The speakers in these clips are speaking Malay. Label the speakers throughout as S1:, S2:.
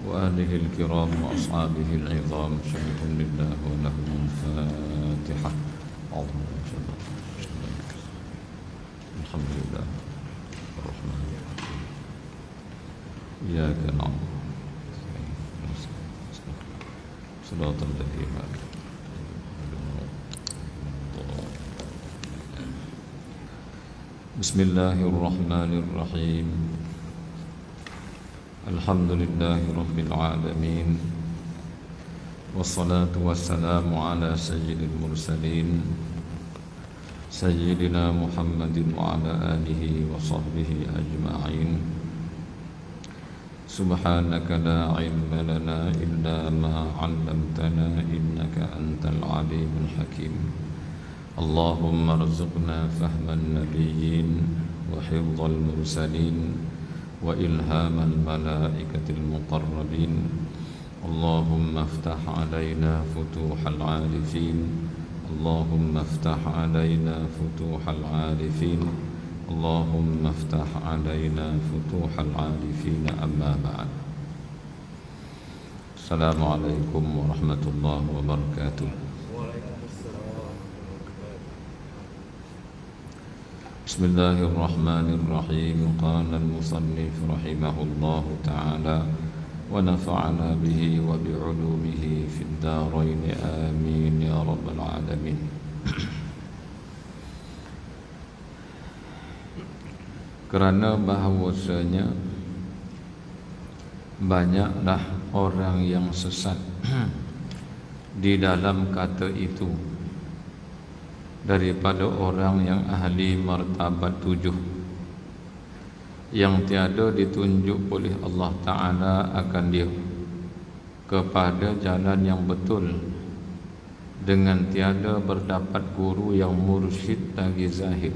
S1: وآله الكرام وأصحابه العظام شكر لله ولهم الفاتحة. الحمد لله الرحمن الرحيم إياك نعبد صراط الذين أنعمت بسم الله الرحمن الرحيم الحمد لله رب العالمين والصلاة والسلام على سيد المرسلين سيدنا محمد وعلى آله وصحبه أجمعين سبحانك لا علم لنا إلا ما علمتنا إنك أنت العليم الحكيم اللهم ارزقنا فهم النبيين وحفظ المرسلين وإلهام الملائكة المقربين اللهم افتح علينا فتوح العارفين اللهم افتح علينا فتوح العارفين اللهم افتح علينا فتوح العارفين أما بعد السلام عليكم ورحمة الله وبركاته. بسم الله الرحمن الرحيم قال المصنف رحمه الله تعالى ونفعنا به وبعلومه في الدارين آمين يا رب العالمين. Kerana bahawasanya banyaklah orang yang sesat di dalam kata itu daripada orang yang ahli martabat 7 yang tiada ditunjuk oleh Allah Ta'ala akan dia kepada jalan yang betul dengan tiada berdapat guru yang mursyid lagi zahid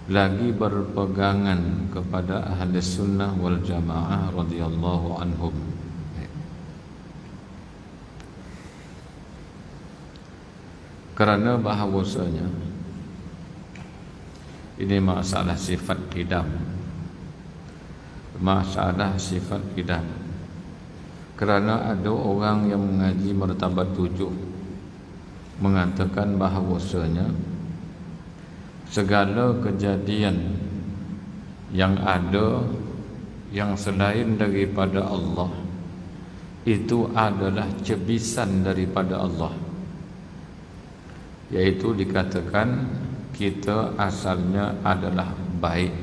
S1: lagi berpegangan kepada ahli sunnah wal jamaah radhiyallahu anhum. Kerana bahawasanya ini masalah sifat qidam, masalah sifat qidam. Kerana ada orang yang mengaji martabat 7 mengatakan bahawasanya segala kejadian yang ada yang selain daripada Allah itu adalah cebisan daripada Allah, yaitu dikatakan kita asalnya adalah baik.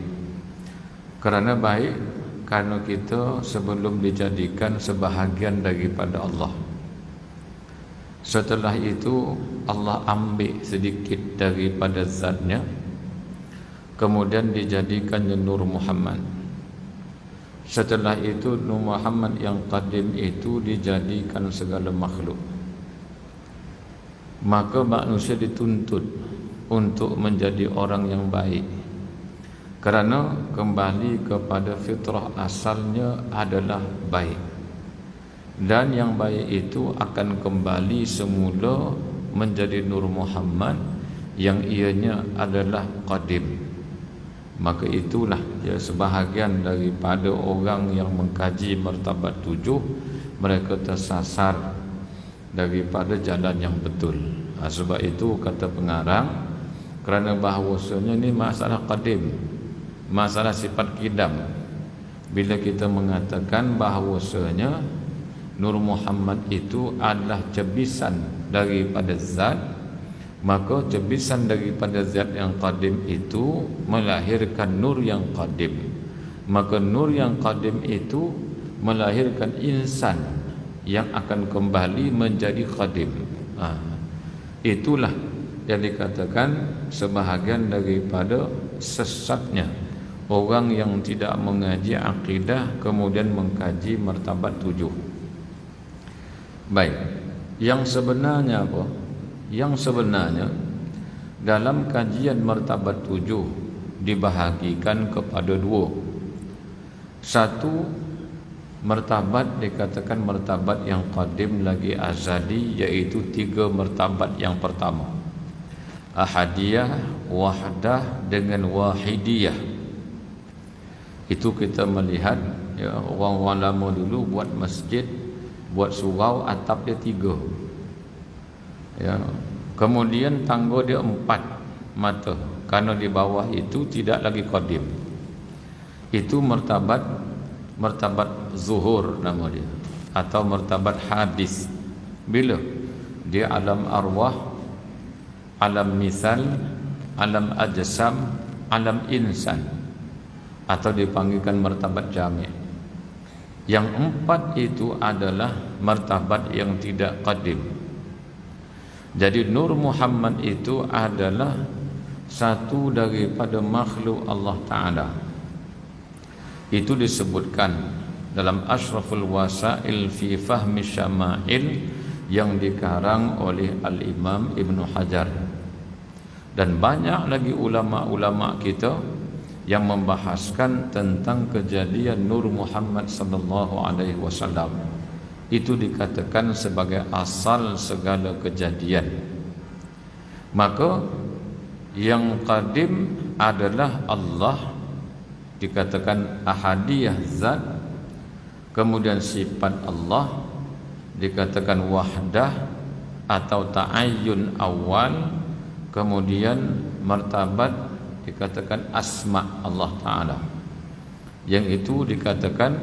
S1: Kerana baik, kerana kita sebelum dijadikan sebahagian daripada Allah. Setelah itu Allah ambil sedikit daripada zatnya, kemudian dijadikannya Nur Muhammad. Setelah itu Nur Muhammad yang qadim itu dijadikan segala makhluk. Maka manusia dituntut untuk menjadi orang yang baik, kerana kembali kepada fitrah asalnya adalah baik, dan yang baik itu akan kembali semula menjadi Nur Muhammad yang ianya adalah qadim. Maka itulah ya, sebahagian daripada orang yang mengkaji martabat 7 mereka tersasar daripada jalan yang betul. Sebab itu kata pengarang, kerana bahawasanya ini masalah qadim, masalah sifat qidam. Bila kita mengatakan bahawasanya Nur Muhammad itu adalah cebisan daripada zat, maka cebisan daripada zat yang qadim itu melahirkan nur yang qadim. Maka nur yang qadim itu melahirkan insan yang akan kembali menjadi qadim. Itulah yang dikatakan sebahagian daripada sesatnya orang yang tidak mengaji akidah kemudian mengkaji martabat 7. Baik, yang sebenarnya apa? Yang sebenarnya dalam kajian martabat 7 dibahagikan kepada 2. Satu, martabat dikatakan martabat yang qadim lagi azali, iaitu 3 martabat yang pertama, ahadiyah, wahdah dengan wahidiyah. Itu kita melihat ya, orang-orang lama dulu buat masjid, buat surau atap dia 3. Ya, kemudian tangga dia 4 mata, kerana di bawah itu tidak lagi qadim. Itu martabat zuhur nama dia, atau martabat hadis. Bila dia alam arwah, alam misal, alam ajsam, alam insan, atau dipanggilkan martabat jami'. Yang 4 itu adalah martabat yang tidak qadim. Jadi Nur Muhammad itu adalah satu daripada makhluk Allah Ta'ala. Itu disebutkan dalam Ashraful Wasail fi Fahmi Syama'il yang dikarang oleh Al-Imam Ibn Hajar. Dan banyak lagi ulama-ulama kita yang membahaskan tentang kejadian Nur Muhammad sallallahu alaihi wasallam. Itu dikatakan sebagai asal segala kejadian. Maka yang qadim adalah Allah, dikatakan ahadiyah zat. Kemudian sifat Allah dikatakan wahdah atau ta'ayyun awal. Kemudian martabat dikatakan asma Allah Ta'ala, yang itu dikatakan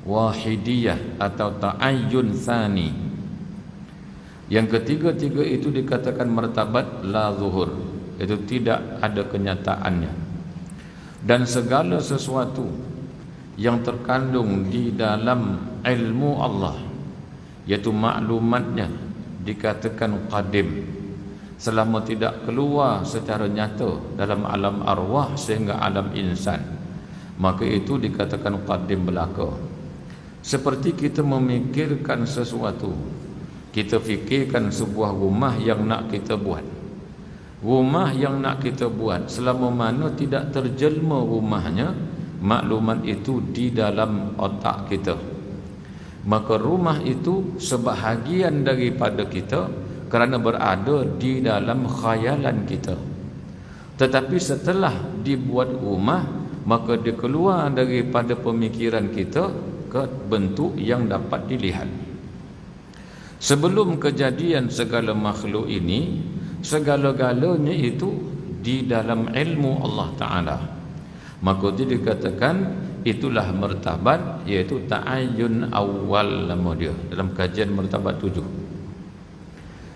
S1: wahidiyah atau ta'ayyun tsani. Yang ketiga-tiga itu dikatakan martabat la zuhur, itu tidak ada kenyataannya. Dan segala sesuatu yang terkandung di dalam ilmu Allah, yaitu maklumatnya, dikatakan qadim, selama tidak keluar secara nyata dalam alam arwah sehingga alam insan, maka itu dikatakan qadim belaka. Seperti kita memikirkan sesuatu, kita fikirkan sebuah rumah yang nak kita buat. Rumah yang nak kita buat, selama mana tidak terjelma rumahnya, maklumat itu di dalam otak kita, maka rumah itu sebahagian daripada kita kerana berada di dalam khayalan kita. Tetapi setelah dibuat rumah, maka dia keluar daripada pemikiran kita ke bentuk yang dapat dilihat. Sebelum kejadian segala makhluk ini, segala-galanya itu di dalam ilmu Allah Ta'ala. Maka itu dikatakan itulah martabat, iaitu ta'ayyun awal nama dia dalam kajian martabat 7.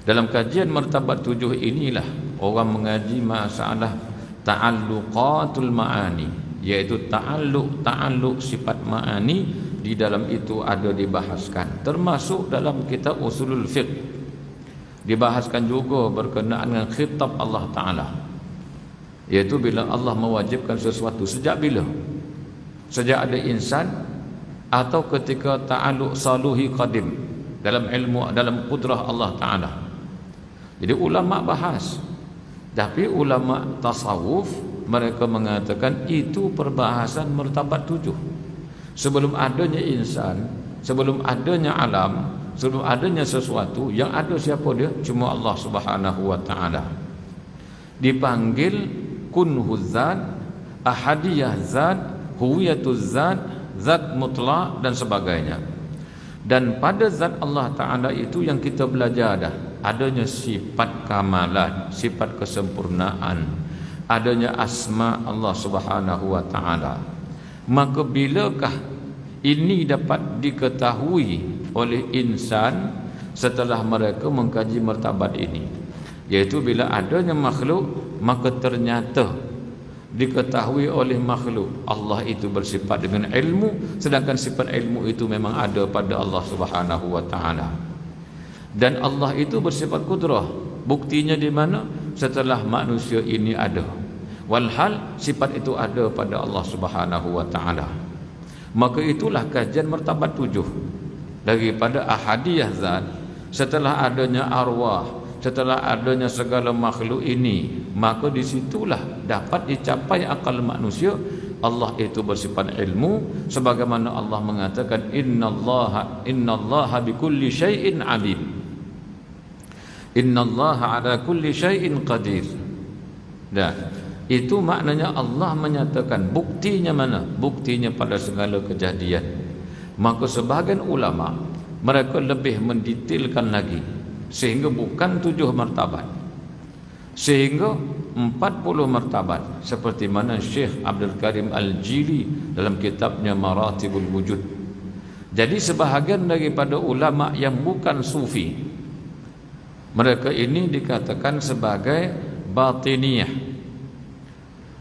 S1: Dalam kajian martabat 7 inilah orang mengaji masalah ta'alluqatul ma'ani, iaitu ta'alluq sifat ma'ani. Di dalam itu ada dibahaskan, termasuk dalam kitab Usulul Fiqh dibahaskan juga berkenaan dengan khitab Allah Ta'ala, iaitu bila Allah mewajibkan sesuatu. Sejak bila? Sejak ada insan, atau ketika ta'alluq saluhi qadim dalam ilmu, dalam kudrah Allah Ta'ala. Jadi ulama bahas, tapi ulama tasawuf mereka mengatakan itu perbahasan martabat 7. Sebelum adanya insan, sebelum adanya alam, sebelum adanya sesuatu, yang ada siapa dia? Cuma Allah Subhanahu wa Ta'ala. Dipanggil kunhu zat, ahadiyah zat, huwiyatuz zat, zat mutlak dan sebagainya. Dan pada zat Allah Ta'ala itu yang kita belajar dah, adanya sifat kamalan, sifat kesempurnaan, adanya asma Allah Subhanahu wa Ta'ala. Maka bilakah ini dapat diketahui oleh insan setelah mereka mengkaji martabat ini? Iaitu bila adanya makhluk, maka ternyata diketahui oleh makhluk Allah itu bersifat dengan ilmu, sedangkan sifat ilmu itu memang ada pada Allah Subhanahu wa Ta'ala. Dan Allah itu bersifat kudrah. Buktinya di mana? Setelah manusia ini ada. Walhal sifat itu ada pada Allah Subhanahu wa Ta'ala. Maka itulah kajian martabat 7 daripada ahadiyah zat. Setelah adanya arwah, setelah adanya segala makhluk ini, maka disitulah dapat dicapai akal manusia Allah itu bersifat ilmu, sebagaimana Allah mengatakan innallaha bikulli syai'in alim, innallaha ala kulli syai'in qadir. Dah. Itu maknanya Allah menyatakan. Buktinya mana? Buktinya pada segala kejadian. Maka sebahagian ulama mereka lebih mendetailkan lagi, sehingga bukan 7 martabat, sehingga 40 martabat, seperti mana Syekh Abdul Karim Al-Jili dalam kitabnya Maratibul Wujud. Jadi sebahagian daripada ulama yang bukan sufi, mereka ini dikatakan sebagai batiniyah.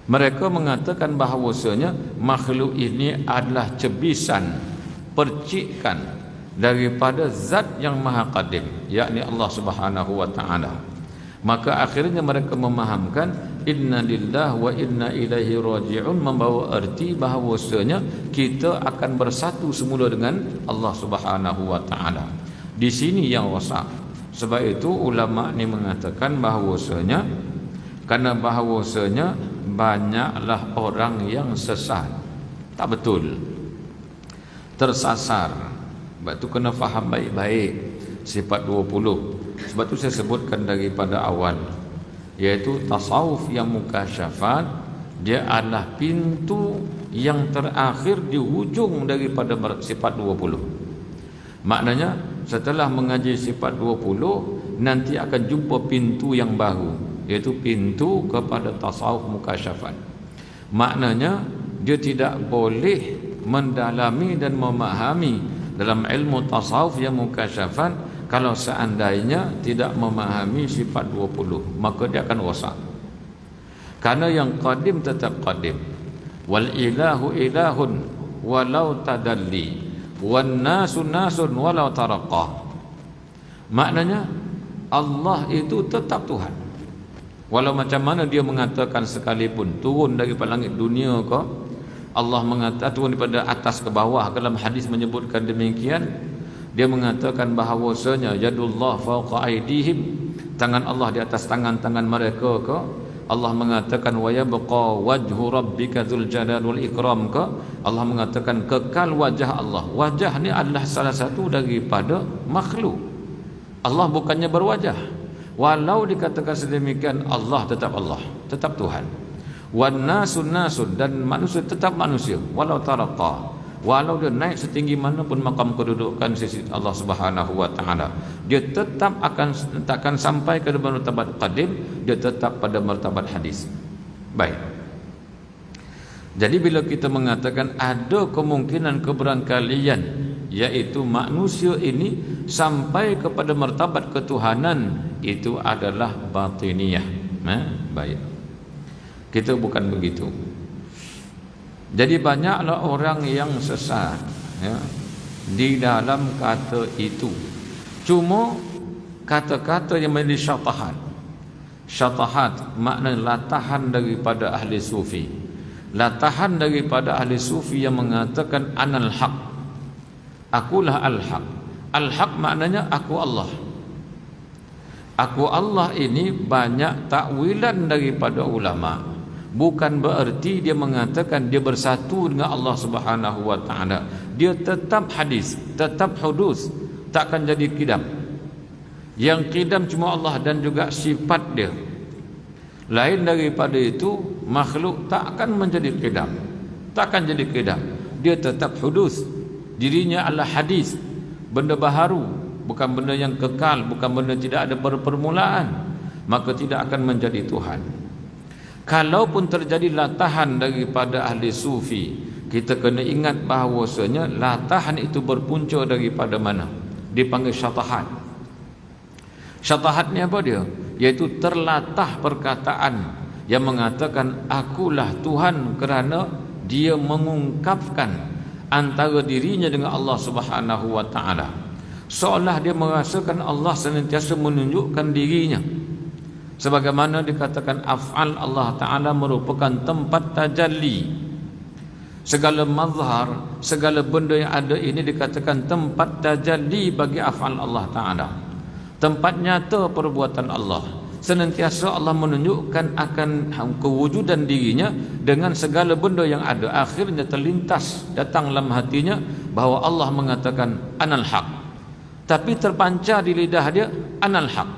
S1: Mereka mengatakan bahawasanya makhluk ini adalah cebisan, percikan daripada zat yang maha qadim, yakni Allah Subhanahu wa taala. Maka akhirnya mereka memahamkan inna lillahi wa inna ilaihi raji'un, membawa arti bahawasanya kita akan bersatu semula dengan Allah Subhanahu wa taala. Di sini yang rosak. Sebab itu ulama ni mengatakan bahawasanya, karena bahawasanya banyaklah orang yang sesat, tak betul, tersasar. Sebab itu kena faham baik-baik sifat 20. Sebab itu saya sebutkan daripada awal, iaitu tasawuf yang mukasyafat, dia adalah pintu yang terakhir di hujung daripada sifat 20. Maknanya setelah mengaji sifat 20, nanti akan jumpa pintu yang baru, iaitu pintu kepada tasawuf mukasyafat. Maknanya dia tidak boleh mendalami dan memahami dalam ilmu tasawuf yang mukasyafat kalau seandainya tidak memahami sifat 20, maka dia akan rosak. Karena yang qadim tetap qadim, wal ilahu ilahun walau tadalli, wan nasu nasun walau taraqah. Maknanya Allah itu tetap Tuhan, walau macam mana dia mengatakan sekalipun, turun daripada langit dunia ke, Allah mengatakan turun daripada atas ke bawah, dalam hadis menyebutkan demikian. Dia mengatakan bahawasanya yadullah fawqa aydihim, tangan Allah di atas tangan-tangan mereka ke. Allah mengatakan wa yabqa wajhu rabbika dzul jalal wal ikram ke. Allah mengatakan kekal wajah Allah. Wajah ni adalah salah satu daripada makhluk. Allah bukannya berwajah. Walau dikatakan sedemikian, Allah, tetap Tuhan. Wan nasun nasun, dan manusia tetap manusia, walau taraqa, walau dia naik setinggi mana pun makam kedudukan sisi Allah Subhanahu wa taala, dia tetap takkan sampai ke martabat qadim, dia tetap pada martabat hadis. Baik. Jadi bila kita mengatakan ada kemungkinan keberangkalian, iaitu manusia ini sampai kepada martabat ketuhanan, itu adalah batiniyah. Baik. Kita bukan begitu. Jadi banyaklah orang yang sesat, ya, di dalam kata itu. Cuma kata-kata yang menjadi syatahat. Syatahat maknanya latahan daripada ahli sufi. Latahan daripada ahli sufi yang mengatakan anal haq, akulah al-haq. Al-haq maknanya aku Allah. Aku Allah ini banyak takwilan daripada ulama. Bukan bererti dia mengatakan dia bersatu dengan Allah Subhanahu wa taala. Dia tetap hadis, tetap hudus, takkan jadi qidam. Yang qidam cuma Allah dan juga sifat dia. Lain daripada itu, makhluk tak akan menjadi qidam, takkan jadi qidam. Dia tetap hudus. Dirinya adalah hadis, benda baharu, bukan benda yang kekal, bukan benda tidak ada permulaan, maka tidak akan menjadi Tuhan. Kalaupun terjadi latahan daripada ahli sufi, kita kena ingat bahawasanya latahan itu berpunca daripada mana? Dipanggil syatahat. Syatahat ni apa dia? Iaitu terlatah perkataan yang mengatakan akulah Tuhan, kerana dia mengungkapkan antara dirinya dengan Allah Subhanahu wa taala. Seolah dia merasakan Allah senantiasa menunjukkan dirinya. Sebagaimana dikatakan af'al Allah Ta'ala merupakan tempat tajalli. Segala mazhar, segala benda yang ada ini dikatakan tempat tajalli bagi af'al Allah Ta'ala, tempat nyata perbuatan Allah. Senantiasa Allah menunjukkan akan kewujudan dirinya dengan segala benda yang ada. Akhirnya terlintas datang dalam hatinya bahawa Allah mengatakan anal haq, tapi terpancar di lidah dia anal haq.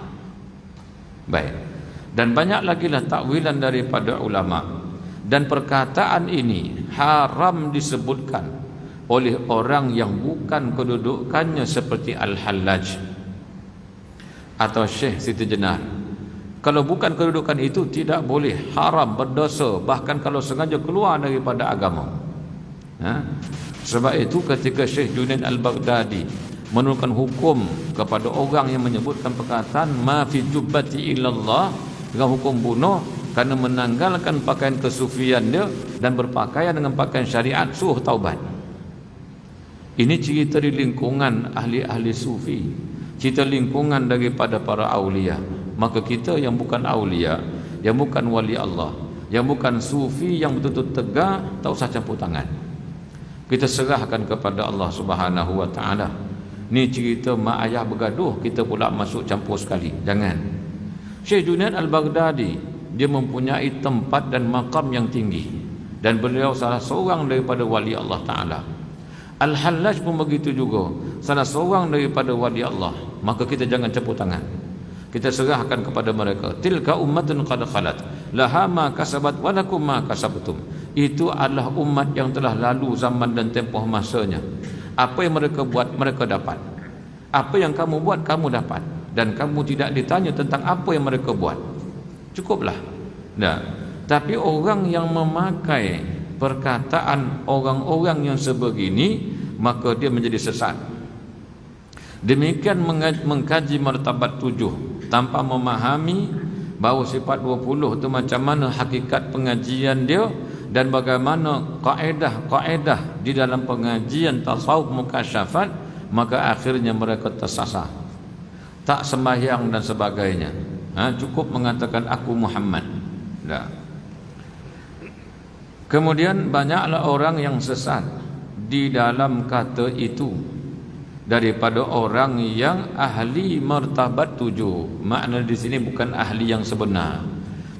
S1: Baik. Dan banyak lagi lah takwilan daripada ulama. Dan perkataan ini haram disebutkan oleh orang yang bukan kedudukannya seperti Al-Hallaj atau Syekh Siti Jenar. Kalau bukan kedudukan itu tidak boleh, haram, berdosa, bahkan kalau sengaja keluar daripada agama. Sebab itu ketika Syekh Junaid Al-Baghdadi menurunkan hukum kepada orang yang menyebutkan perkataan ma fi jubbati illallah dengan hukum bunuh kerana menanggalkan pakaian kesufian dia dan berpakaian dengan pakaian syariat, suruh taubat. Ini cerita di lingkungan ahli-ahli sufi, cerita lingkungan daripada para aulia. Maka kita yang bukan aulia, yang bukan wali Allah, yang bukan sufi, yang betul-betul tegak, tak usah campur tangan. Kita serahkan kepada Allah Subhanahu wa taala. Ni cerita mak ayah bergaduh, kita pula masuk campur sekali. Jangan. Syekh Junaid Al-Baghdadi, dia mempunyai tempat dan makam yang tinggi, dan beliau salah seorang daripada wali Allah taala. Al-Hallaj pun begitu juga, salah seorang daripada wali Allah. Maka kita jangan campur tangan. Kita serahkan kepada mereka. Tilka ummatun qad khalat laha ma kasabat wa lakum ma kasabtum. Itu adalah umat yang telah lalu zaman dan tempoh masanya. Apa yang mereka buat, mereka dapat. Apa yang kamu buat, kamu dapat. Dan kamu tidak ditanya tentang apa yang mereka buat. Cukuplah. Nah, tapi orang yang memakai perkataan orang-orang yang sebegini, maka dia menjadi sesat. Demikian mengkaji martabat 7 tanpa memahami bahawa sifat 20 itu macam mana hakikat pengajian dia dan bagaimana kaedah-kaedah di dalam pengajian tasawuf mukasyafat, maka akhirnya mereka tersasar, tak sembahyang dan sebagainya. Cukup mengatakan aku Muhammad. Dah. Kemudian banyaklah orang yang sesat di dalam kata itu daripada orang yang ahli martabat 7. Makna di sini bukan ahli yang sebenar,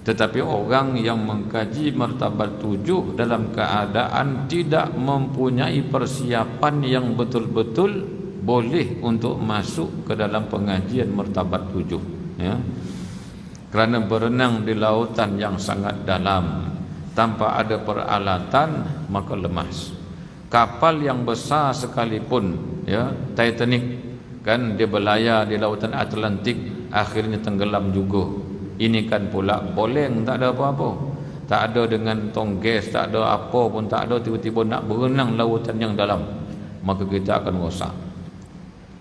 S1: tetapi orang yang mengkaji martabat 7 dalam keadaan tidak mempunyai persiapan yang betul-betul boleh untuk masuk ke dalam pengajian martabat 7, ya. Kerana berenang di lautan yang sangat dalam tanpa ada peralatan, maka lemas. Kapal yang besar sekalipun, ya, Titanic kan, dia berlayar di lautan Atlantik, akhirnya tenggelam juga. Ini kan pula boleng, tak ada apa-apa, tak ada dengan tong gas, tak ada apa pun, tak ada, tiba-tiba nak berenang lautan yang dalam, maka kita akan rosak.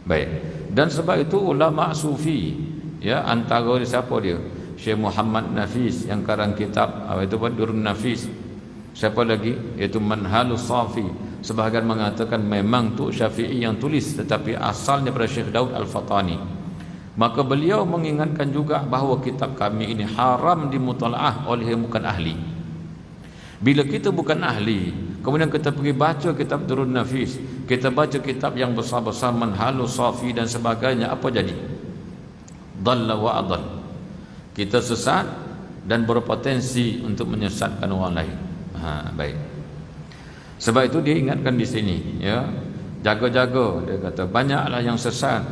S1: Baik. Dan sebab itu ulama sufi, ya, antara siapa dia? Syekh Muhammad Nafis yang karang kitab itu Badrun Nafis. Siapa lagi? Iaitu Manhalus Safi. Sebahagian mengatakan memang tu Syafi'i yang tulis, tetapi asalnya pada Syekh Daud Al-Fatani. Maka beliau mengingatkan juga bahawa kitab kami ini haram dimutalaah oleh yang bukan ahli. Bila kita bukan ahli, kemudian kita pergi baca kitab Durrun Nafis, kita baca kitab yang besar-besar Manhalus Safi dan sebagainya, apa jadi? Dhalla wa adall. Kita sesat dan berpotensi untuk menyesatkan orang lain. Baik. Sebab itu dia ingatkan di sini, ya, jaga-jaga. Dia kata banyaklah yang sesat,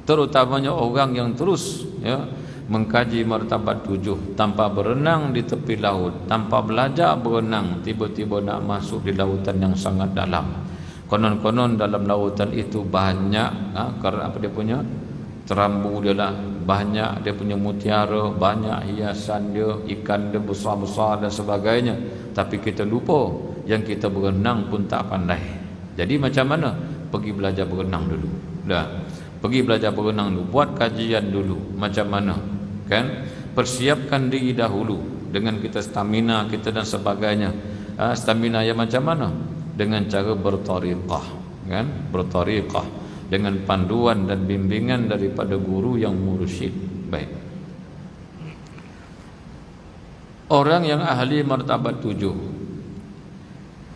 S1: terutamanya orang yang terus, ya, mengkaji martabat 7 tanpa berenang di tepi laut, tanpa belajar berenang, tiba-tiba nak masuk di lautan yang sangat dalam. Konon-konon dalam lautan itu banyak apa dia punya terambu dia lah, banyak dia punya mutiara, banyak hiasan dia, ikan dia besar-besar dan sebagainya. Tapi kita lupa yang kita berenang pun tak pandai. Jadi macam mana? Pergi belajar berenang dulu. Dah. Pergi belajar berenang dulu, buat kajian dulu macam mana, kan? Persiapkan diri dahulu dengan kita stamina kita dan sebagainya. Stamina yang macam mana? Dengan cara bertariqah, kan? Bertariqah dengan panduan dan bimbingan daripada guru yang mursyid. Baik. Orang yang ahli martabat 7,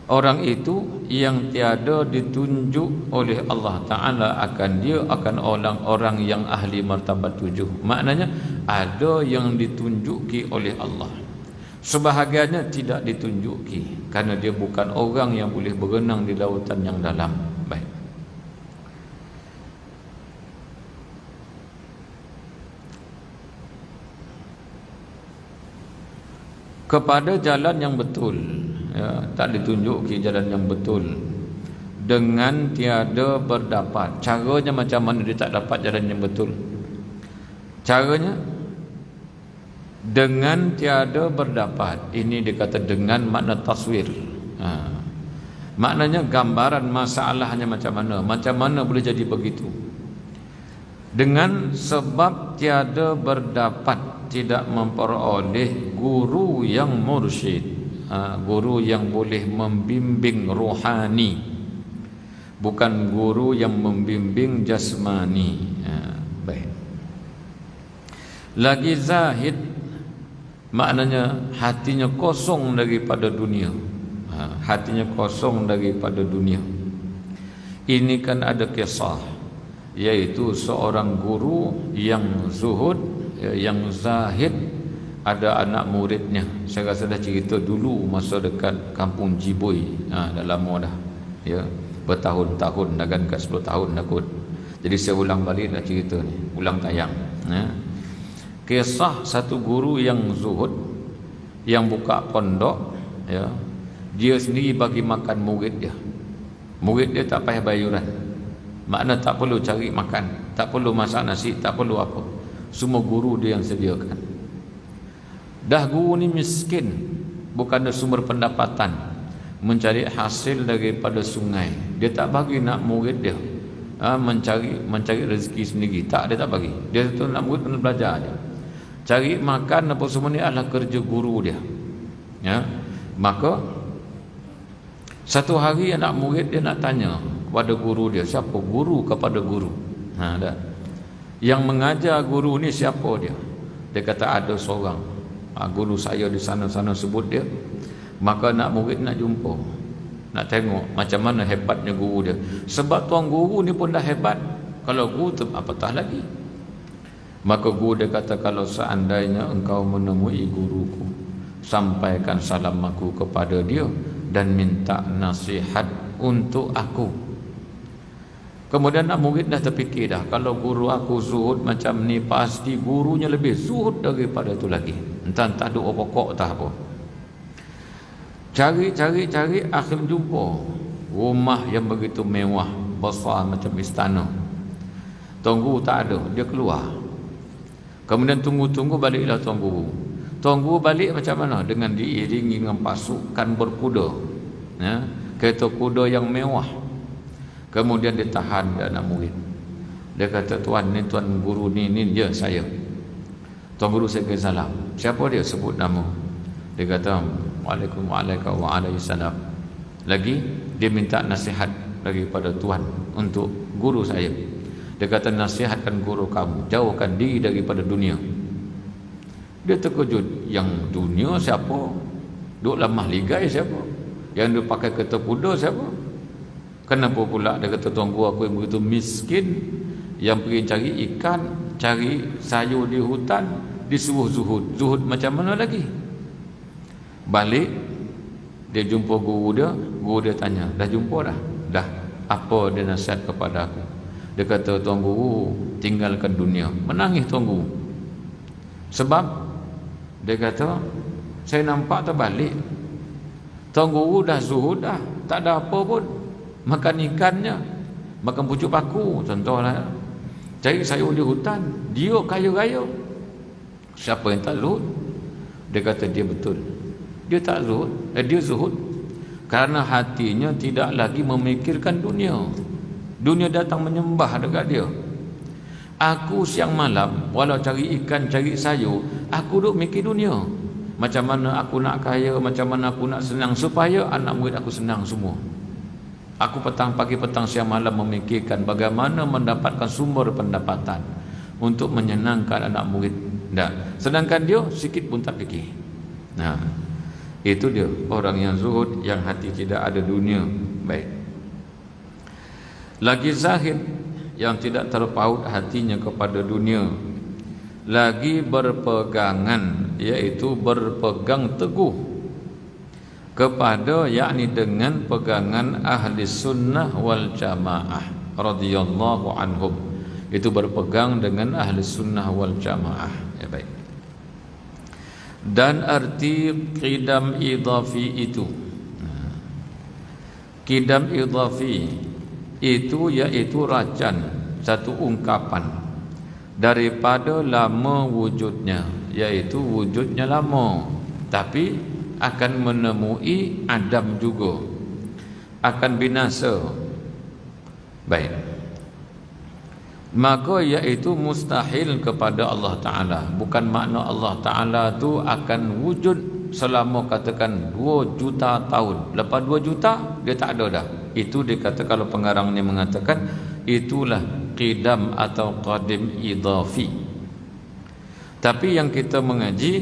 S1: orang itu yang tiada ditunjuk oleh Allah Ta'ala akan dia, akan orang-orang yang ahli martabat 7. Maknanya ada yang ditunjuki oleh Allah, sebahagiannya tidak ditunjuki kerana dia bukan orang yang boleh berenang di lautan yang dalam. Baik. kepada jalan yang betul, ya, tak ditunjuk ke jalan yang betul dengan tiada berdapat. Caranya macam mana dia tak dapat jalan yang betul? Caranya dengan tiada berdapat. Ini dikata dengan makna taswir. Maknanya gambaran masalahnya macam mana. Macam mana boleh jadi begitu? Dengan sebab tiada berdapat, tidak memperoleh guru yang mursyid, guru yang boleh membimbing rohani, bukan guru yang membimbing jasmani. Baik. Lagi zahid, maknanya hatinya kosong daripada dunia. Hatinya kosong daripada dunia. Ini kan ada kisah, yaitu seorang guru yang zuhud, yang zahid, ada anak muridnya. Saya rasa dah cerita dulu masa dekat kampung Jiboi. Dah lama dah, ya, bertahun-tahun, dah kan kat 10 tahun dah kot. Jadi saya ulang balik dah cerita ni, ulang tayang. Kisah satu guru yang zuhud, yang buka pondok, ya, dia sendiri bagi makan murid dia. Murid dia tak payah bayuran. Makna tak perlu cari makan, tak perlu masak nasi, tak perlu apa. Semua guru dia yang sediakan. Dah guru ni miskin, bukan ada sumber pendapatan, mencari hasil daripada sungai. Dia tak bagi nak murid dia mencari rezeki sendiri. Tak, dia tak bagi. Dia tu nak murid kena belajar je. Cari makan apa semua ni adalah kerja guru dia. Ya. Maka satu hari anak murid dia nak tanya kepada guru dia, siapa guru kepada guru? Dah. Yang mengajar guru ni siapa dia? Dia kata ada seorang, guru saya di sana-sana, sebut dia. Maka anak murid nak jumpa, nak tengok macam mana hebatnya guru dia. Sebab tuan guru ni pun dah hebat, kalau guru tu apatah lagi. Maka guru dia kata, kalau seandainya engkau menemui guruku, sampaikan salam aku kepada dia dan minta nasihat untuk aku. Kemudian nak murid dah terfikir dah, kalau guru aku zuhud macam ni, pasti gurunya lebih zuhud daripada tu lagi. Entah duk pokok tak apa. Cari, akhir jumpa rumah yang begitu mewah, besar macam istana. Tuan guru tak ada, dia keluar. Kemudian tunggu baliklah tuan guru. Tuan guru balik macam mana? Dengan diiringi dengan pasukan berkuda, ya, kereta kuda yang mewah. Kemudian dia tahan anak murid. Dia kata, tuan ni, tuan guru ni dia saya. Tuan guru saya ke salam. Siapa dia? Sebut nama. Dia kata, Waalaikumsalam. Lagi dia minta nasihat daripada tuan untuk guru saya. Dia kata, nasihatkan guru kamu, jauhkan diri daripada dunia. Dia terkejut, yang dunia siapa? Duk lamah ligai siapa? Yang dia pakai kereta kuda siapa? Kenapa pula dia kata, tuan guru aku yang begitu miskin, yang pergi cari ikan, cari sayur di hutan, disuruh zuhud. Zuhud macam mana lagi? Balik, dia jumpa guru dia tanya, dah jumpa dah? Dah. Apa dia nasihat kepada aku? Dia kata, tuan guru, tinggalkan dunia. Menangis tuan guru. Sebab dia kata, saya nampak terbalik. Tuan guru dah zuhud dah, tak ada apa pun. Makan ikannya, makan pucuk paku contohlah. Cari sayur di hutan, dia kaya raya. Siapa yang tak zuhud? Dia kata, dia betul. Dia tak zuhud, dia zuhud karena hatinya tidak lagi memikirkan dunia. Dunia datang menyembah dekat dia. Aku siang malam, walau cari ikan, cari sayur, aku duk mikir dunia. Macam mana aku nak kaya, macam mana aku nak senang, supaya anak murid aku senang semua. Aku pagi petang siang malam memikirkan bagaimana mendapatkan sumber pendapatan untuk menyenangkan anak murid. Sedangkan dia sikit pun tak fikir. Itu dia orang yang zuhud, yang hati tidak ada dunia. Baik. Lagi zahid, yang tidak terpaut hatinya kepada dunia. Lagi berpegangan, iaitu berpegang teguh kepada, yakni dengan pegangan ahli sunnah wal jamaah radhiyallahu anhum. Itu berpegang dengan ahli sunnah wal jamaah. Ya, baik. Dan arti qidam idhafi itu, qidam idhafi itu iaitu racan, satu ungkapan daripada lama wujudnya, iaitu wujudnya lama tapi akan menemui adam juga, akan binasa. Baik, maka iaitu mustahil kepada Allah Ta'ala. Bukan makna Allah Ta'ala tu akan wujud selama katakan 2 juta tahun, lepas 2 juta dia tak ada dah. Itu dikata, kalau pengarang ni mengatakan itulah qidam atau qadim idhafi. Tapi yang kita mengaji,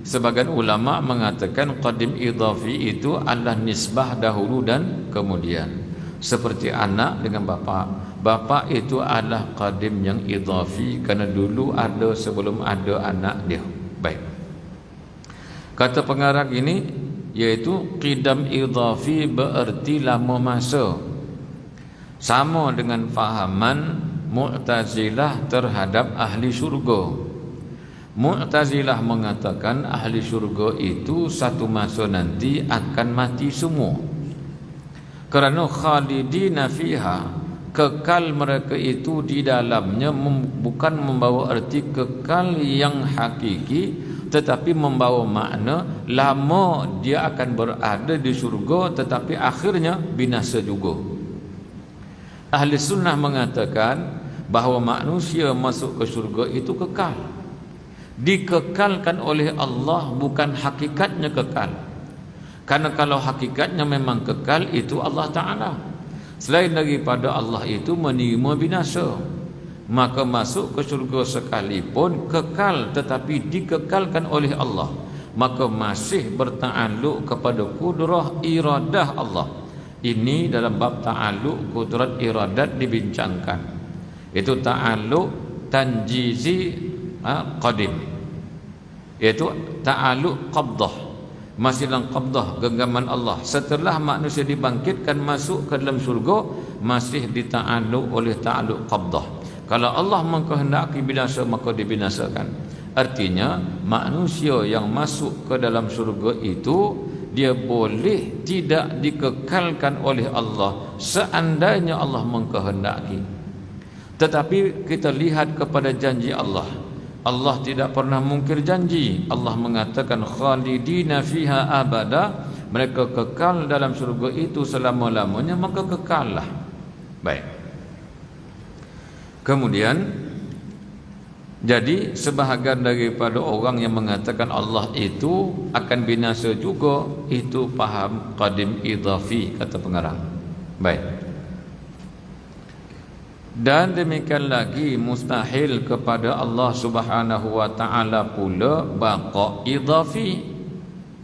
S1: sebagian ulama mengatakan qadim idhafi itu adalah nisbah dahulu dan kemudian. Seperti anak dengan bapa. Bapa itu adalah qadim yang idhafi kerana dulu ada sebelum ada anak dia. Baik. Kata pengarang ini iaitu qidam idhafi bererti lama masa. Sama dengan fahaman Mu'tazilah terhadap ahli syurga. Mu'tazilah mengatakan ahli syurga itu satu masa nanti akan mati semua. Kerana khalidina fiha, kekal mereka itu di dalamnya, bukan membawa erti kekal yang hakiki, tetapi membawa makna lama dia akan berada di syurga tetapi akhirnya binasa juga. Ahli sunnah mengatakan bahawa manusia masuk ke syurga itu kekal, dikekalkan oleh Allah, bukan hakikatnya kekal. Karena kalau hakikatnya memang kekal, itu Allah Ta'ala. Selain daripada Allah itu menerima binasa, maka masuk ke syurga sekalipun kekal, tetapi dikekalkan oleh Allah, maka masih berta'aluk kepada kudrah iradah Allah. Ini dalam bab ta'aluk kudrat iradat dibincangkan. Itu ta'aluk tanjizi qadim, iaitu ta'aluk qabdah, masih dalam qabdah, genggaman Allah. Setelah manusia dibangkitkan masuk ke dalam syurga, masih dita'aluk oleh ta'aluk qabdah. Kalau Allah mengkehendaki binasa, maka dibinasakan. Artinya manusia yang masuk ke dalam syurga itu dia boleh tidak dikekalkan oleh Allah seandainya Allah mengkehendaki. Tetapi kita lihat kepada janji Allah. Allah tidak pernah mungkir janji. Allah mengatakan khalidina fiha abada, mereka kekal dalam syurga itu selama-lamanya, maka kekallah. Baik. Kemudian jadi sebahagian daripada orang yang mengatakan Allah itu akan binasa juga, itu faham qadim idhafi, kata pengarang. Baik. Dan demikian lagi mustahil kepada Allah Subhanahu wa taala pula baqa idhafi,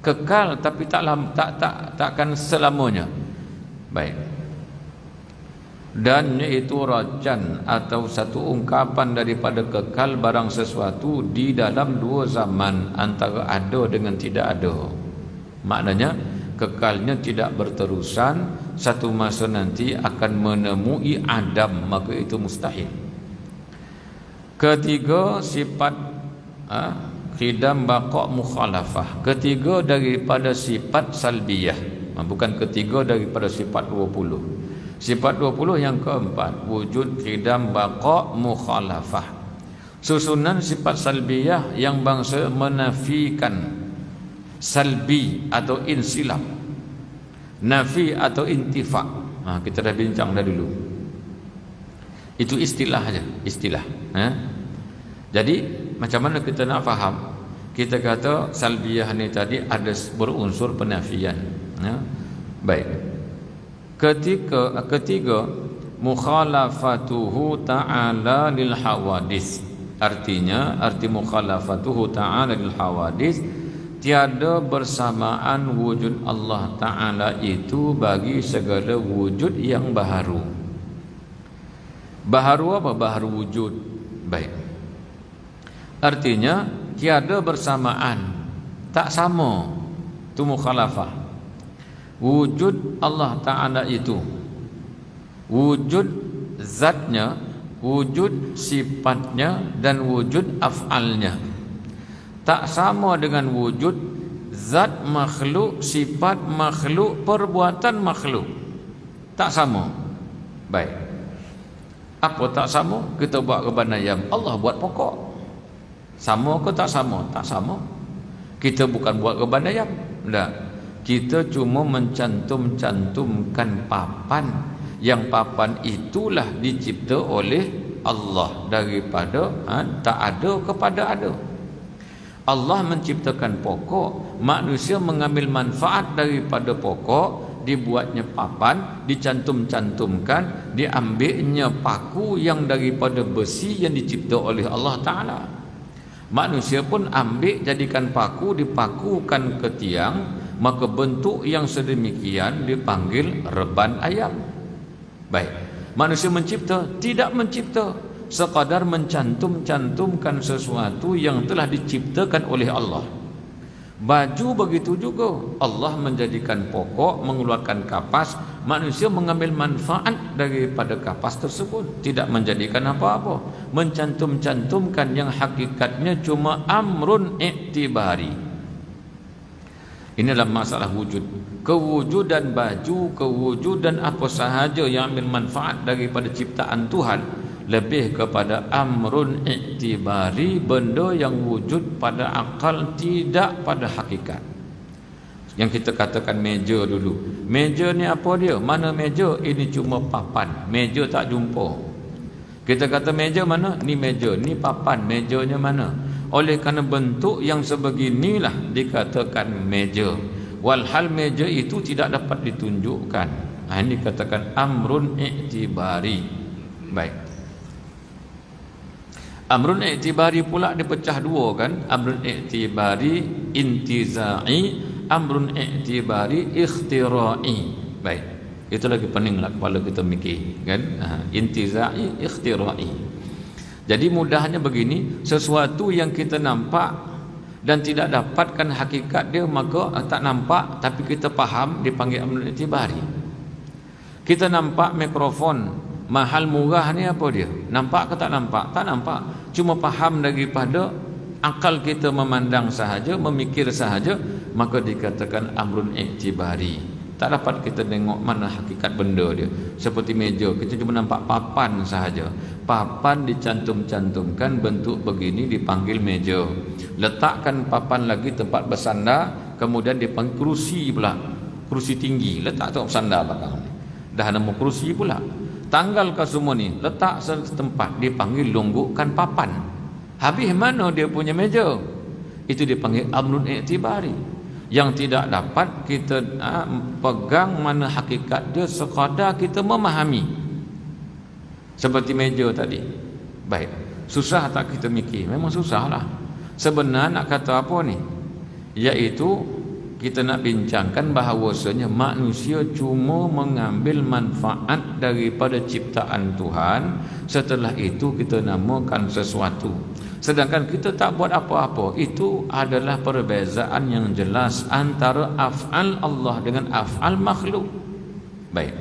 S1: kekal tapi takkan selamanya. Baik. Dan iaitu rajan atau satu ungkapan daripada kekal barang sesuatu di dalam dua zaman, antara ada dengan tidak ada. Maknanya kekalnya tidak berterusan, satu masa nanti akan menemui adam, maka itu mustahil. Ketiga, sifat qidam baqa mukhalafah. Ketiga daripada sifat salbiyah, bukan ketiga daripada sifat 20. Sifat 20 yang keempat, wujud qidam baqa mukhalafah. Susunan sifat salbiyah yang bangsa menafikan salbi atau insilab, nafi atau intifa. Kita dah bincang dah dulu. Itu istilah aja, istilah. Jadi macam mana kita nak faham? Kita kata salbiyah ni tadi ada berunsur penafian. Baik. Ketiga, mukhalafatuhu ta'ala lil hawadis. Artinya, arti mukhalafatuhu ta'ala lil hawadis, tiada bersamaan wujud Allah Ta'ala itu bagi segala wujud yang baharu. Baharu apa? Baharu wujud. Baik. Artinya tiada bersamaan, tak sama. Itu mukhalafah. Wujud Allah Ta'ala itu, wujud zatnya, wujud sifatnya, dan wujud af'alnya tak sama dengan wujud zat makhluk, sifat makhluk, perbuatan makhluk. Tak sama. Baik. Apa tak sama? Kita buat reban ayam, Allah buat pokok. Sama ke tak sama? Tak sama. Kita bukan buat reban ayam. Tak. Kita cuma mencantum-cantumkan papan. Yang papan itulah dicipta oleh Allah daripada tak ada kepada ada. Allah menciptakan pokok, manusia mengambil manfaat daripada pokok, dibuatnya papan, dicantum-cantumkan, diambilnya paku yang daripada besi yang dicipta oleh Allah Ta'ala. Manusia pun ambil jadikan paku, dipakukan ke tiang, maka bentuk yang sedemikian dipanggil reban ayam. Baik, manusia mencipta? Tidak mencipta, sekadar mencantum-cantumkan sesuatu yang telah diciptakan oleh Allah. Baju begitu juga, Allah menjadikan pokok, mengeluarkan kapas, manusia mengambil manfaat daripada kapas tersebut, tidak menjadikan apa-apa, mencantum-cantumkan yang hakikatnya cuma amrun iktibari. Inilah masalah wujud. Kewujudan baju, kewujudan apa sahaja yang ambil manfaat daripada ciptaan Tuhan lebih kepada amrun iktibari, benda yang wujud pada akal, tidak pada hakikat. Yang kita katakan meja dulu. Meja ni apa dia? Mana meja? Ini cuma papan. Meja tak jumpa. Kita kata meja mana? Ni meja, ni papan. Mejanya mana? Oleh kerana bentuk yang sebeginilah dikatakan meja. Walhal meja itu tidak dapat ditunjukkan. Ini dikatakan amrun iktibari. Baik. Amrun iktibari pula dipecah dua kan? Amrun iktibari intizai, amrun iktibari ikhtira'i. Baik. Itu lagi peninglah kepala kita mikir kan? Intizai, ikhtira'i. Jadi mudahnya begini, sesuatu yang kita nampak dan tidak dapatkan hakikat dia, maka tak nampak tapi kita faham, dipanggil amrun iktibari. Kita nampak mikrofon mahal murah ni, apa dia? Nampak ke tak nampak? Tak nampak. Cuma faham daripada akal kita memandang sahaja, memikir sahaja, maka dikatakan amrun iktibari. Tak dapat kita tengok mana hakikat benda dia. Seperti meja, kita cuma nampak papan sahaja. Papan dicantum-cantumkan bentuk begini dipanggil meja. Letakkan papan lagi tempat bersandar, kemudian dipanggil kerusi pula. Kerusi tinggi, letak tempat bersandar belakang ni. Dah nama kerusi pula. Tanggalkan semua ni, letak setempat, dipanggil longgokkan papan. Habis mana dia punya meja? Itu dipanggil amrun iktibari. Yang tidak dapat kita pegang mana hakikat dia, sekadar kita memahami. Seperti meja tadi. Baik, susah tak kita mikir? Memang susahlah. Sebenarnya nak kata apa ni? Iaitu kita nak bincangkan bahawasanya manusia cuma mengambil manfaat daripada ciptaan Tuhan, setelah itu kita namakan sesuatu. Sedangkan kita tak buat apa-apa. Itu adalah perbezaan yang jelas antara af'al Allah dengan af'al makhluk. Baik.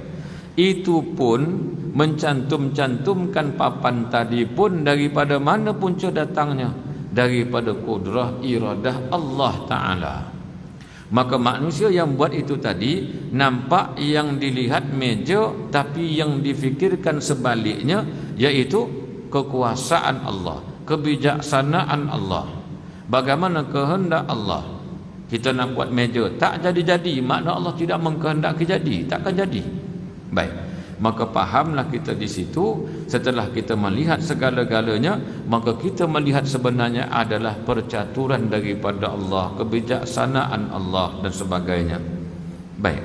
S1: Itu pun mencantum-cantumkan papan tadi pun daripada mana punca datangnya? Daripada kudrah iradah Allah Ta'ala. Maka manusia yang buat itu tadi, nampak yang dilihat meja, tapi yang difikirkan sebaliknya, iaitu kekuasaan Allah, kebijaksanaan Allah, bagaimana kehendak Allah. Kita nak buat meja, tak jadi-jadi, makna Allah tidak mengkehendaki jadi, takkan jadi. Baik, maka fahamlah kita di situ. Setelah kita melihat segala-galanya, maka kita melihat sebenarnya adalah percaturan daripada Allah, kebijaksanaan Allah dan sebagainya. Baik,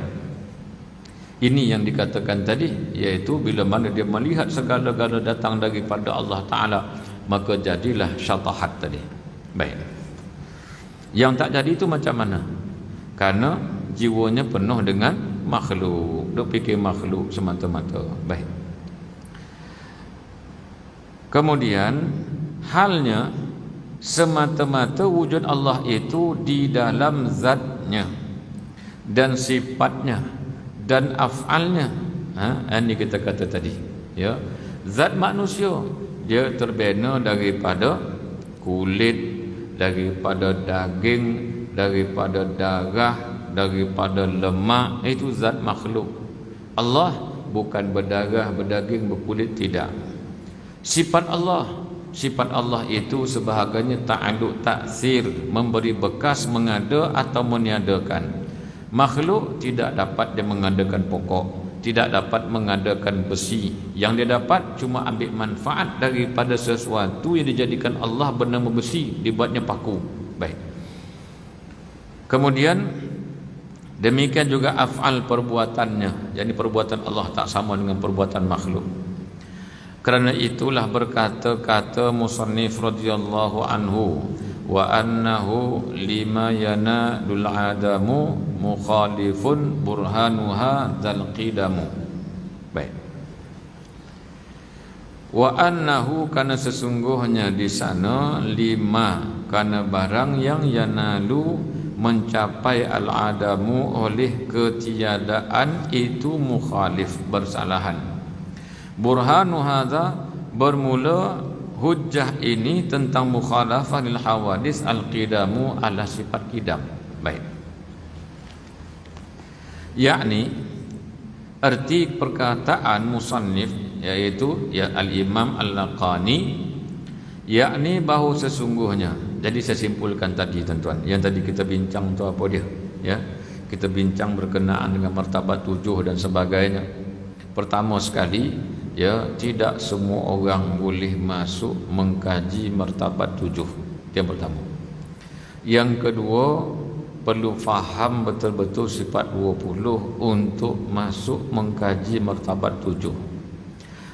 S1: ini yang dikatakan tadi, iaitu bila mana dia melihat segala-gala datang daripada Allah Ta'ala, maka jadilah syatahat tadi. Baik. Yang tak jadi itu macam mana? Karena jiwanya penuh dengan makhluk, duk fikir makhluk semata-mata. Baik. Kemudian halnya semata-mata wujud Allah itu di dalam zatnya dan sifatnya dan af'alnya. Ini kita kata tadi, ya. Zat manusia dia terbina daripada kulit, daripada daging, daripada darah, daripada lemak, itu zat makhluk. Allah bukan berdarah, berdaging, berkulit, tidak. Sifat Allah itu sebahagiannya ta'alluq taksir, memberi bekas, mengada atau meniadakan. Makhluk tidak dapat dia mengadakan pokok, tidak dapat mengadakan besi. Yang dia dapat cuma ambil manfaat daripada sesuatu yang dijadikan Allah bernama besi, dibuatnya paku. Baik. Kemudian demikian juga af'al perbuatannya. Jadi perbuatan Allah tak sama dengan perbuatan makhluk. Kerana itulah berkata-kata musannif radhiyallahu anhu, wa annahu lima yanadul adamu mukhalifun burhanuha dzal qidamu. Baik. Wa annahu, kana sesungguhnya di sana, lima, kana barang yang yanalu mencapai al-adamu oleh ketiadaan itu mukhalif, bersalahan. Burhanu hadza, bermula hujjah ini tentang mukhalafah lil hawadis al-qidamu ala sifat qidam. Baik. Yakni arti perkataan musannif yaitu ya al-Imam Al-Laqani, yakni bahawa sesungguhnya. Jadi saya simpulkan tadi tuan-tuan, yang tadi kita bincang tu apa dia? Ya. Kita bincang berkenaan dengan martabat 7 dan sebagainya. Pertama sekali, ya, tidak semua orang boleh masuk mengkaji martabat 7. Yang pertama. Yang kedua, perlu faham betul-betul sifat 20 untuk masuk mengkaji martabat 7.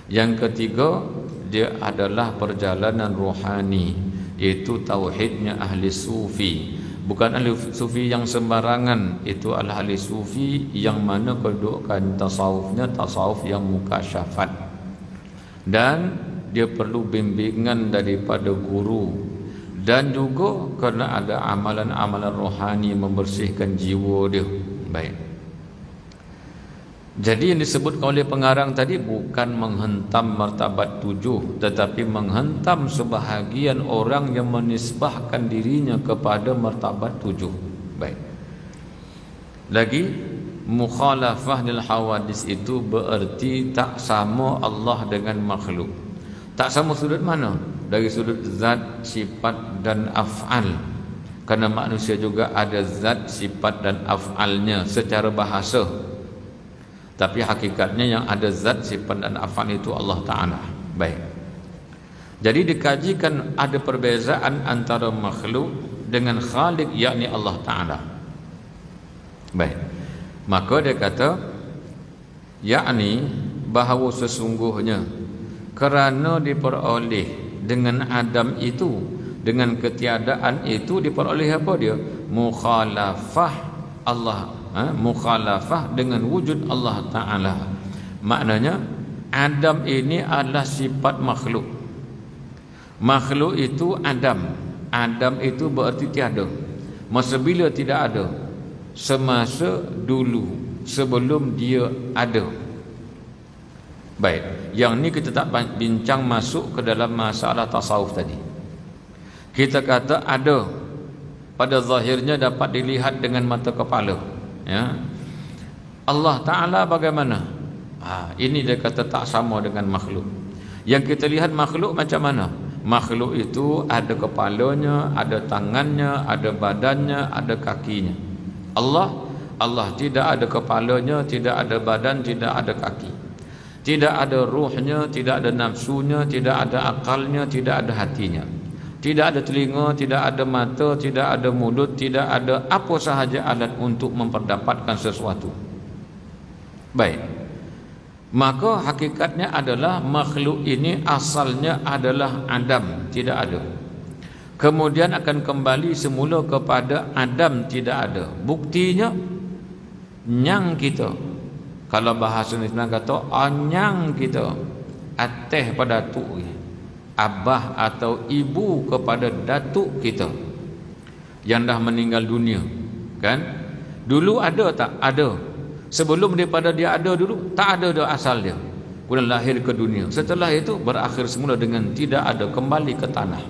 S1: Yang ketiga, dia adalah perjalanan rohani, iaitu tauhidnya ahli sufi. Bukan ahli sufi yang sembarangan, itu adalah ahli sufi yang mana kedudukan tasawufnya tasawuf yang mukasyafat. Dan dia perlu bimbingan daripada guru, dan juga kerana ada amalan-amalan rohani membersihkan jiwa dia. Baik. Jadi yang disebutkan oleh pengarang tadi bukan menghentam martabat 7, tetapi menghentam sebahagian orang yang menisbahkan dirinya kepada martabat 7. Baik. Lagi, mukhalafah lil hawadis itu bererti tak sama Allah dengan makhluk. Tak sama sudut mana? Dari sudut zat, sifat dan af'al. Kerana manusia juga ada zat, sifat dan af'alnya secara bahasa. Tapi hakikatnya yang ada zat, sifat dan af'al itu Allah Ta'ala. Baik. Jadi dikajikan ada perbezaan antara makhluk dengan Khalik, yakni Allah Ta'ala. Baik. Maka dia kata, yakni bahawa sesungguhnya kerana diperoleh dengan adam itu, dengan ketiadaan itu, diperoleh apa dia? Mukhalafah Allah, mukhalafah dengan wujud Allah Ta'ala. Maknanya adam ini adalah sifat makhluk. Makhluk itu adam. Adam itu berarti tiada. Masa bila tidak ada? Semasa dulu, sebelum dia ada. Baik, yang ni kita tak bincang masuk ke dalam masalah tasawuf tadi. Kita kata ada, pada zahirnya dapat dilihat dengan mata kepala, ya. Allah Ta'ala bagaimana? Ini dia kata tak sama dengan makhluk. Yang kita lihat makhluk macam mana? Makhluk itu ada kepalanya, ada tangannya, ada badannya, ada kakinya. Allah tidak ada kepalanya, tidak ada badan, tidak ada kaki. Tidak ada ruhnya, tidak ada nafsunya, tidak ada akalnya, tidak ada hatinya. Tidak ada telinga, tidak ada mata, tidak ada mulut, tidak ada apa sahaja alat untuk memperdapatkan sesuatu. Baik. Maka hakikatnya adalah makhluk ini asalnya adalah adam, tidak ada. Kemudian akan kembali semula kepada adam, tidak ada. Buktinya nyang kita. Kalau bahasa Islam kata anyang kita, ateh pada datuk, abah atau ibu kepada datuk kita yang dah meninggal dunia, kan? Dulu ada tak? Ada. Sebelum daripada dia ada dulu, tak ada dah asal dia. Kemudian lahir ke dunia. Setelah itu berakhir semula dengan tidak ada, kembali ke tanah.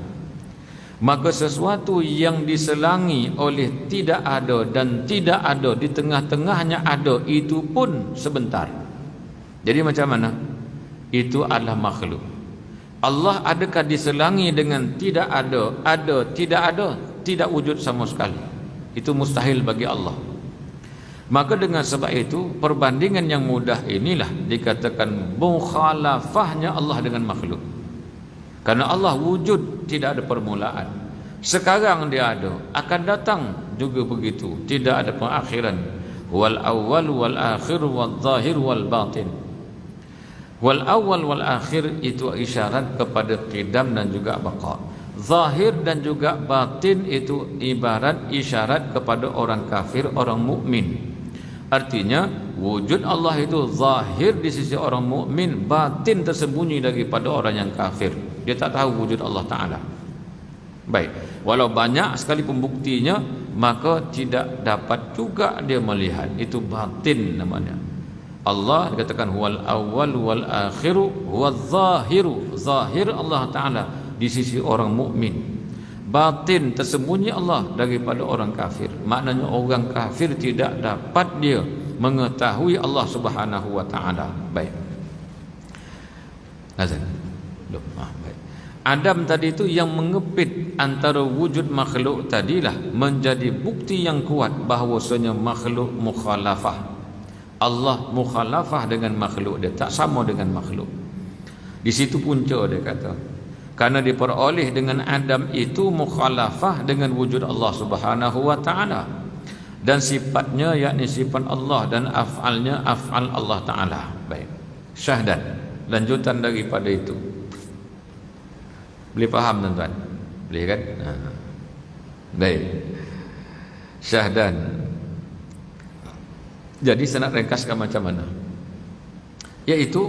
S1: Maka sesuatu yang diselangi oleh tidak ada dan tidak ada, di tengah-tengahnya ada, itu pun sebentar. Jadi macam mana? Itu adalah makhluk. Allah adakah diselangi dengan tidak ada, tidak ada, tidak wujud sama sekali? Itu mustahil bagi Allah. Maka dengan sebab itu, perbandingan yang mudah inilah dikatakan mukhalafahnya Allah dengan makhluk. Karena Allah wujud, tidak ada permulaan. Sekarang dia ada, akan datang juga begitu, tidak ada pengakhiran. Wal awwal wal akhir wal zahir wal batin. Wal awwal wal akhir itu isyarat kepada qidam dan juga baqa. Zahir dan juga batin itu ibarat isyarat kepada orang kafir, orang mukmin. Artinya wujud Allah itu zahir di sisi orang mukmin, batin tersembunyi daripada orang yang kafir. Dia tak tahu wujud Allah Ta'ala. Baik, walau banyak sekali pembuktinya, maka tidak dapat juga dia melihat. Itu batin namanya. Allah dikatakan huwal awwal wal akhiru huwaz zahiru. Zahir Allah Ta'ala di sisi orang mukmin. Batin tersembunyi Allah daripada orang kafir. Maknanya orang kafir tidak dapat dia mengetahui Allah Subhanahu wa Ta'ala. Baik. Azan. Baik. Adam tadi itu yang mengepit antara wujud makhluk tadilah menjadi bukti yang kuat bahawasanya makhluk mukhalafah. Allah mukhalafah dengan makhluk dia, tak sama dengan makhluk. Di situ punca dia kata. Karena diperoleh dengan Adam itu mukhalafah dengan wujud Allah Subhanahu wa Ta'ala, dan sifatnya yakni sifat Allah, dan af'alnya af'al Allah Ta'ala. Baik. Syahdan, lanjutan daripada itu. Boleh faham tuan-tuan? Boleh kan? Baik. Syahdan. Jadi saya nak ringkaskan macam mana? Yaitu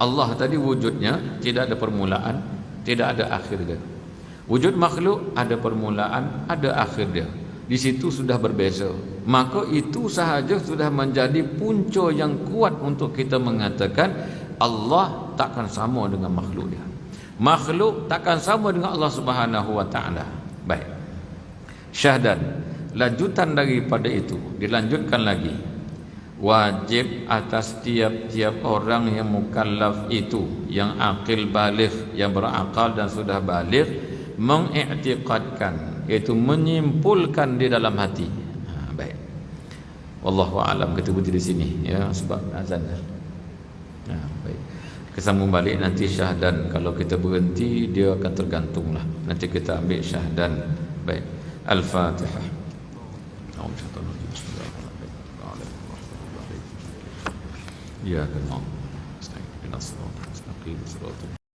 S1: Allah tadi wujudnya tidak ada permulaan, tidak ada akhir dia. Wujud makhluk ada permulaan, ada akhir dia. Di situ sudah berbeza. Maka itu sahaja sudah menjadi punca yang kuat untuk kita mengatakan Allah takkan sama dengan makhluk dia. Makhluk takkan sama dengan Allah Subhanahu wa Ta'ala. Baik. Syahdan, lanjutan daripada itu dilanjutkan lagi. Wajib atas tiap-tiap orang yang mukallaf itu, yang akil baligh, yang berakal dan sudah baligh, mengiktikadkan, iaitu menyimpulkan di dalam hati. Baik. Wallahu a'lam. Kita berhenti di sini ya, sebab azan. Baik. Kesambung balik nanti syahdan. Kalau kita berhenti dia akan tergantunglah. Nanti kita ambil syahdan. Baik. Al-Fatihah. Ya, kan. Astagfirullah.